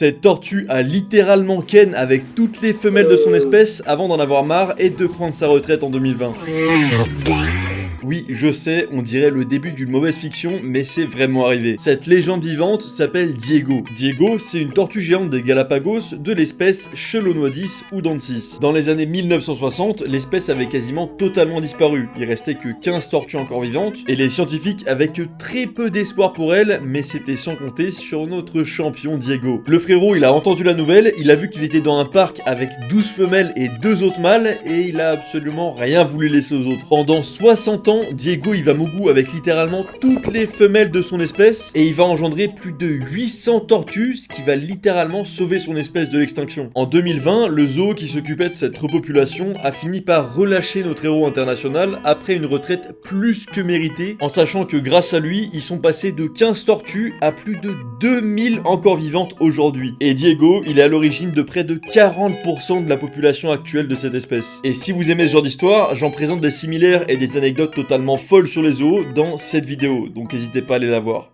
Cette tortue a littéralement ken avec toutes les femelles de son espèce avant d'en avoir marre et de prendre sa retraite en 2020. Oui, je sais, on dirait le début d'une mauvaise fiction, mais c'est vraiment arrivé. Cette légende vivante s'appelle Diego. Diego, c'est une tortue géante des Galapagos de l'espèce Chelonoidis udansis. Dans les années 1960, l'espèce avait quasiment totalement disparu. Il restait que 15 tortues encore vivantes, et les scientifiques avaient que très peu d'espoir pour elle, mais c'était sans compter sur notre champion Diego. Le frérot, il a entendu la nouvelle, il a vu qu'il était dans un parc avec 12 femelles et 2 autres mâles, et il a absolument rien voulu laisser aux autres. Pendant 60 ans, Diego il va mougou avec littéralement toutes les femelles de son espèce et il va engendrer plus de 800 tortues, ce qui va littéralement sauver son espèce de l'extinction. En 2020, le zoo qui s'occupait de cette repopulation a fini par relâcher notre héros international après une retraite plus que méritée, en sachant que grâce à lui, ils sont passés de 15 tortues à plus de 2000 encore vivantes aujourd'hui. Et Diego, il est à l'origine de près de 40% de la population actuelle de cette espèce. Et si vous aimez ce genre d'histoire, j'en présente des similaires et des anecdotes totalement folles sur les zoos dans cette vidéo, donc n'hésitez pas à aller la voir.